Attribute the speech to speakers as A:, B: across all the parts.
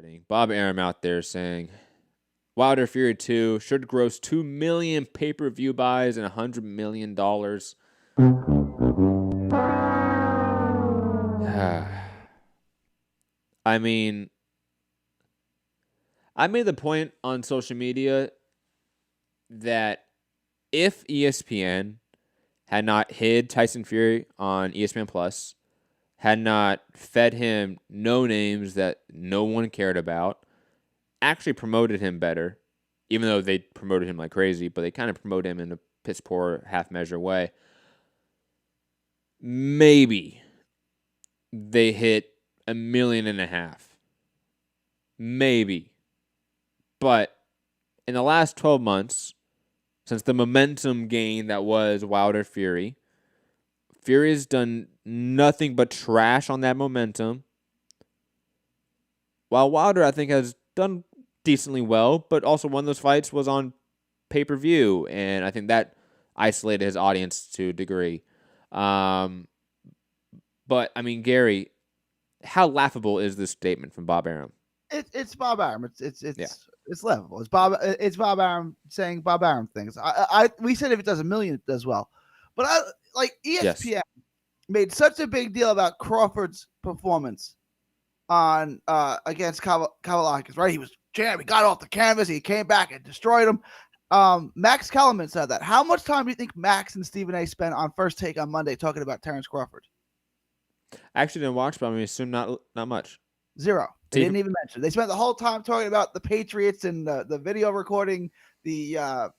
A: fighting. Bob Arum out there saying Wilder Fury 2 should gross 2 million pay-per-view buys and $100 million. I mean, I made the point on social media that if ESPN had not hid Tyson Fury on ESPN Plus, had not fed him no names that no one cared about, actually promoted him better, even though they promoted him like crazy, but they kind of promote him in a piss poor, half measure way. Maybe they hit 1.5 million. Maybe. But in the last 12 months, since the momentum gain that was Wilder Fury, Fury has done nothing but trash on that momentum. While Wilder, I think, has done decently well, but also one of those fights was on pay-per-view, and I think that isolated his audience to a degree. But, I mean, Gary, how laughable is this statement from Bob Arum?
B: It's Bob Arum. It's
A: Yeah.
B: It's laughable. It's Bob Arum saying Bob Arum things. We said if it does 1 million, it does well. But ESPN made such a big deal about Crawford's performance on against Kavaliakis, right? He was jammed. He got off the canvas. He came back and destroyed him. Max Kellerman said that. How much time do you think Max and Stephen A. spent on First Take on Monday talking about Terrence Crawford?
A: I actually didn't watch, but I mean, assume not much.
B: Zero. They didn't even mention it. They spent the whole time talking about the Patriots and the video recording the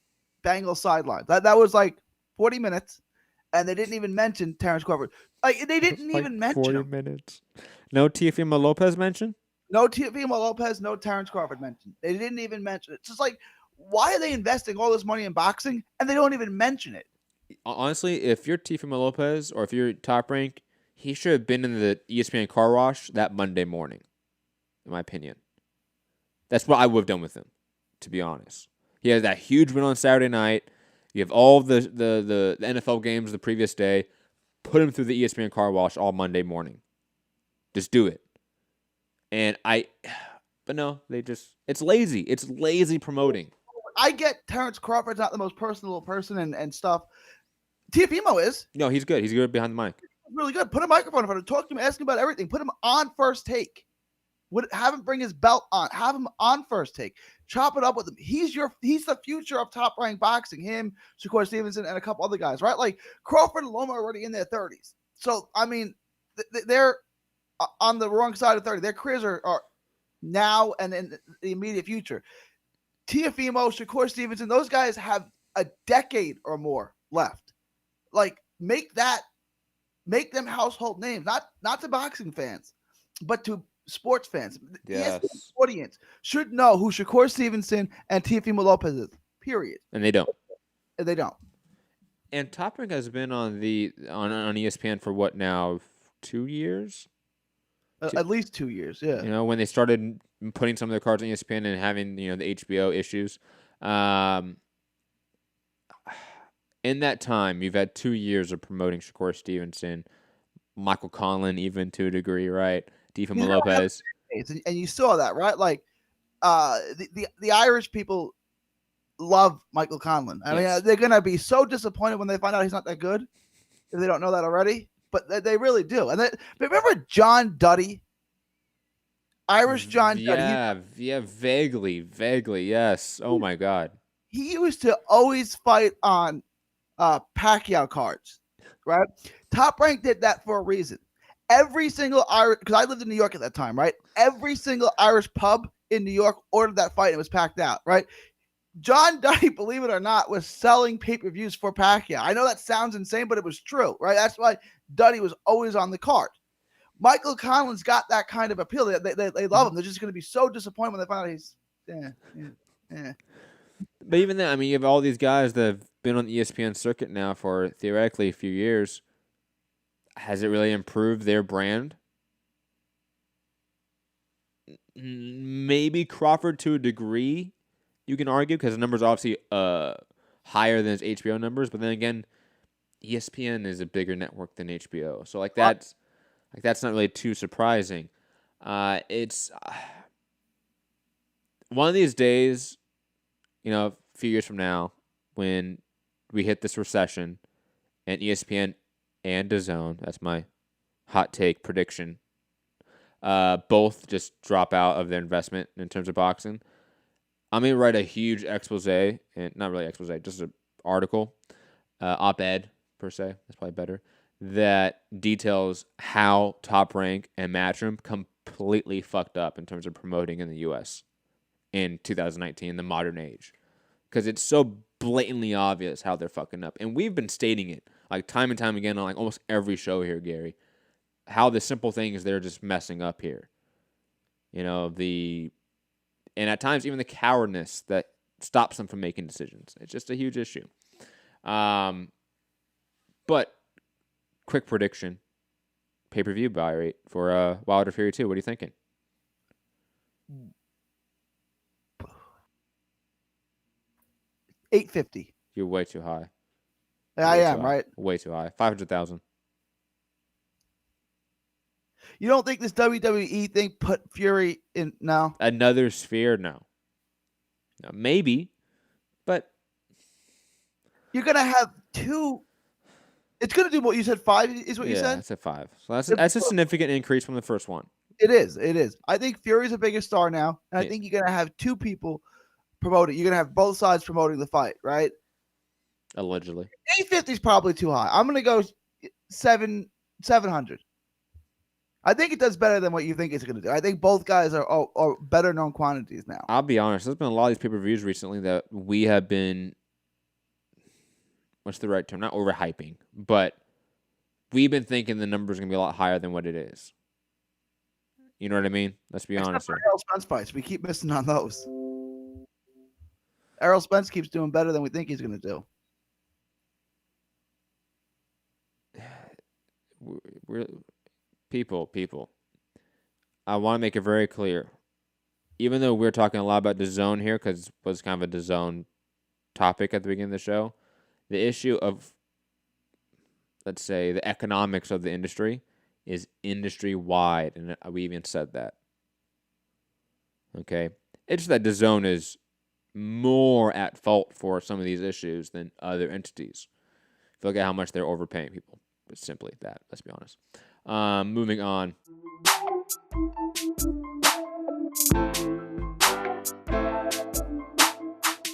B: Bengals sidelines. That was like 40 minutes, and they didn't even mention Terrence Crawford. Like they didn't even mention
A: 40 minutes. No Teofimo Lopez mentioned?
B: No Teofimo Lopez, no Terrence Crawford mentioned. They didn't even mention it. It's just like, why are they investing all this money in boxing and they don't even mention it?
A: Honestly, if you're Teofimo Lopez or if you're Top Rank, he should have been in the ESPN car wash that Monday morning, in my opinion. That's what I would have done with him, to be honest. He has that huge win on Saturday night. You have all the NFL games the previous day. Put him through the ESPN car wash all Monday morning. Just do it. But no, it's lazy. It's lazy promoting.
B: I get Terrence Crawford's not the most personable person and stuff. Teofimo is.
A: No, he's good. He's good behind the mic.
B: Really good. Put a microphone in front of him. Talk to him. Ask him about everything. Put him on First Take. Have him bring his belt on. Have him on First Take. Chop it up with him. He's the future of Top Rank boxing. Him, Shakur Stevenson, and a couple other guys, right? Like Crawford and Loma are already in their 30s. So, I mean, they're on the wrong side of 30. Their careers are now and in the immediate future. Teofimo, Shakur Stevenson, those guys have a decade or more left. Like, make them household names, not to boxing fans, but to sports fans.
A: Yes.
B: The audience should know who Shakur Stevenson and Teofimo Lopez is, period.
A: And they don't.
B: They don't.
A: And Top Rank has been on ESPN for what now? 2 years?
B: At least 2 years, yeah.
A: You know, when they started putting some of their cards on ESPN and having, the HBO issues. In that time, you've had 2 years of promoting Shakur Stevenson, Michael Conlon, even to a degree, right? Teofimo Lopez.
B: And you saw that, right? Like, the Irish people love Michael Conlon. I mean, they're going to be so disappointed when they find out he's not that good, if they don't know that already. But they really do. And remember John Duddy? Irish John Duddy.
A: Yeah, vaguely, yes. Oh, my God.
B: He used to always fight on Pacquiao cards, right? Top Rank did that for a reason. Every single Irish, because I lived in New York at that time, right? Every single Irish pub in New York ordered that fight and it was packed out, right? John Duddy, believe it or not, was selling pay-per-views for Pacquiao. I know that sounds insane, but it was true, right? That's why Duddy was always on the card. Michael Conlon's got that kind of appeal. They love him. They're just going to be so disappointed when they find out he's
A: But even then, I mean, you have all these guys that have been on the ESPN circuit now for theoretically a few years. Has it really improved their brand? Maybe Crawford to a degree, you can argue, because the numbers are obviously higher than his HBO numbers. But then again, ESPN is a bigger network than HBO, so that's not really too surprising. one of these days, a few years from now, when we hit this recession, and ESPN and DAZN, that's my hot take prediction, both just drop out of their investment in terms of boxing, I'm going to write a huge expose, and not really expose, just an article, op-ed per se, that's probably better, that details how Top Rank and Matchroom completely fucked up in terms of promoting in the U.S. in 2019, the modern age. Because it's so blatantly obvious how they're fucking up. And we've been stating it like time and time again on like almost every show here, Gary, how the simple thing is they're just messing up here. And at times even the cowardness that stops them from making decisions. It's just a huge issue. But quick prediction. Pay-per-view buy rate for Wilder Fury 2. What are you thinking?
B: $850.
A: You're way too high.
B: I am, right?
A: Way too high. 500,000.
B: You don't think this WWE thing put Fury in now?
A: Another sphere? No. Maybe, but
B: you're gonna have two. It's gonna do what you said. 5 is what you said.
A: Yeah, it's a 5. So that's a significant increase from the first one.
B: It is. I think Fury's a bigger star now, and I think you're gonna have two people promote it. You're gonna have both sides promoting the fight, right?
A: Allegedly.
B: 850 is probably too high. I'm gonna go 700. I think it does better than what you think it's gonna do. I think both guys are better known quantities now.
A: I'll be honest. There's been a lot of these pay-per-views recently that we have been. What's the right term? Not overhyping, but we've been thinking the number's gonna be a lot higher than what it is. You know what I mean? Let's be honest here.
B: Errol Spence fights, we keep missing on those. Errol Spence keeps doing better than we think he's going to do.
A: People. I want to make it very clear. Even though we're talking a lot about DAZN here, because it was kind of a DAZN topic at the beginning of the show, the issue of, let's say, the economics of the industry is industry-wide, and we even said that. Okay? It's just that DAZN is more at fault for some of these issues than other entities. If you look at how much they're overpaying people. It's simply that, let's be honest. Moving on.